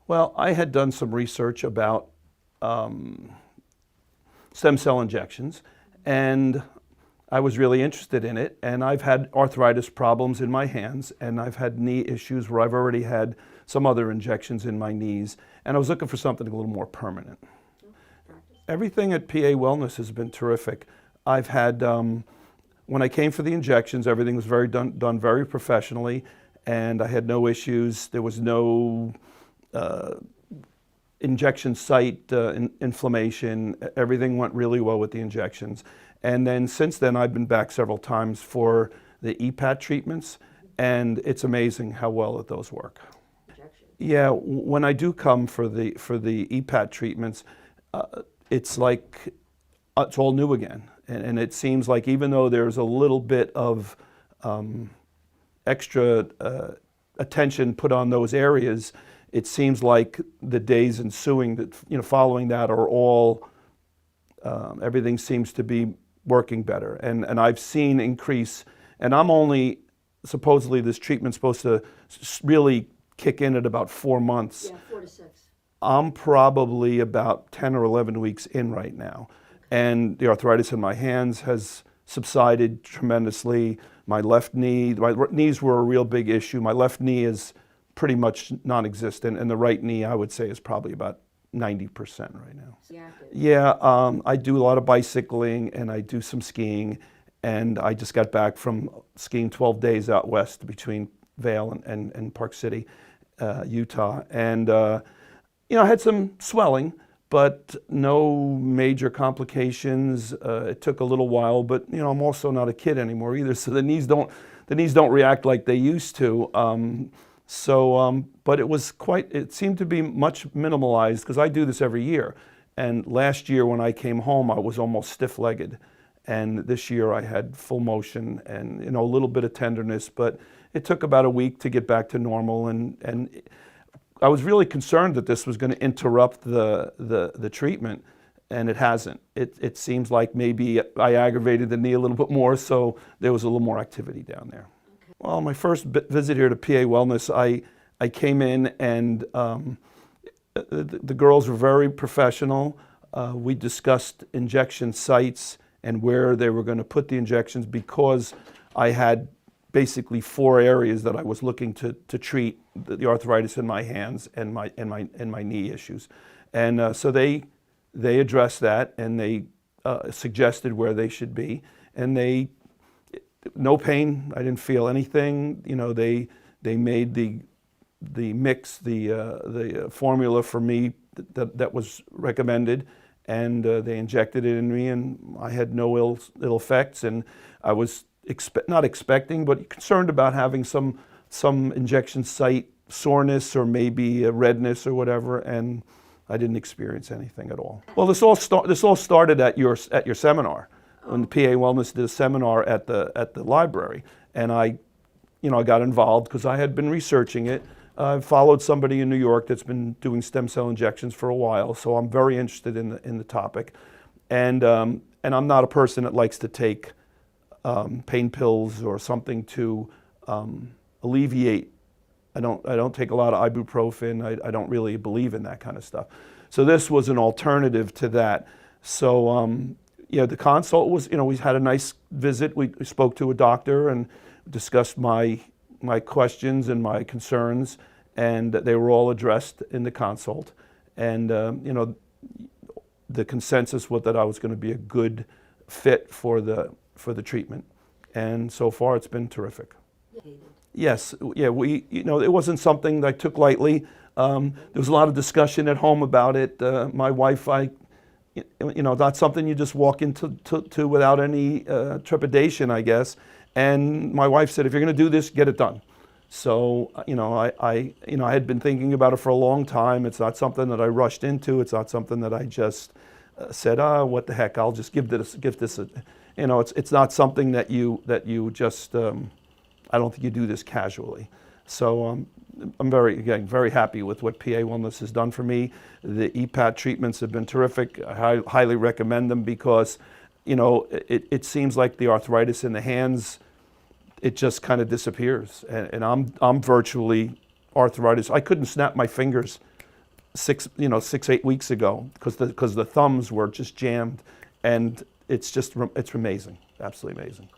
Well, I had done some research about stem cell injections, and I was really interested in it. And I've had arthritis problems in my hands, and I've had knee issues where I've already had some other injections in my knees, and I was looking for something a little more permanent. Everything at PA Wellness has been terrific. I've had, when I came for the injections, everything was done very professionally, and I had no issues. There was no injection site inflammation. Everything went really well with the injections. And then since then, I've been back several times for the EPAT treatments, and it's amazing how well those work. Yeah, when I do come for the EPAT treatments, it's like it's all new again. And it seems like even though there's a little bit of extra attention put on those areas, it seems like the days ensuing, that following that, are all everything seems to be working better. And I've seen increase. And I'm only supposedly this treatment's supposed to really kick in at about 4 months. Yeah, 4 to 6. I'm probably about 10 or 11 weeks in right now. And the arthritis in my hands has subsided tremendously. My left knee, my knees were a real big issue. My left knee is pretty much non-existent, and the right knee, I would say, is probably about 90% right now. Yeah, I do a lot of bicycling, and I do some skiing, and I just got back from skiing 12 days out west between Vail and Park City, Utah. And, I had some swelling, but no major complications. It took a little while, but I'm also not a kid anymore either, so the knees don't react like they used to. But it seemed to be much minimalized, because I do this every year. And last year when I came home, I was almost stiff-legged. And this year I had full motion and a little bit of tenderness, but it took about a week to get back to normal. And I was really concerned that this was going to interrupt the treatment, and it hasn't. It seems like maybe I aggravated the knee a little bit more, so there was a little more activity down there. Okay. Well, my first visit here to PA Wellness, I came in, and the girls were very professional. We discussed injection sites and where they were going to put the injections, because I had basically 4 areas that I was looking to treat the arthritis in my hands and my knee issues. And so they addressed that, and they suggested where they should be. And no pain, I didn't feel anything. They made the mix, the formula for me that was recommended, and they injected it in me, and I had no ill effects. And I was not expecting, but concerned about having some injection site soreness or maybe a redness or whatever, and I didn't experience anything at all. Well, this all started at your seminar, when the PA Wellness did a seminar at the library, and I got involved because I had been researching it. I followed somebody in New York that's been doing stem cell injections for a while, so I'm very interested in the topic, and I'm not a person that likes to take pain pills or something to alleviate. I don't take a lot of ibuprofen. I don't really believe in that kind of stuff. So this was an alternative to that. So the consult was, we had a nice visit. We spoke to a doctor and discussed my questions and my concerns, and they were all addressed in the consult. And the consensus was that I was going to be a good fit for the treatment, and so far it's been terrific. Yes, yeah, it wasn't something that I took lightly. There was a lot of discussion at home about it. My wife, not something you just walk into without any trepidation, I guess. And my wife said, if you're going to do this, get it done. So, I had been thinking about it for a long time. It's not something that I rushed into. It's not something that I just said, what the heck, I'll just give this a, it's not something that you just, I don't think you do this casually. So I'm very happy with what PA Wellness has done for me. The EPAT treatments have been terrific. I highly recommend them because, it seems like the arthritis in the hands, it just kind of disappears. And I'm virtually arthritis. I couldn't snap my fingers 6, 8 weeks ago because the thumbs were just jammed, and it's amazing, absolutely amazing.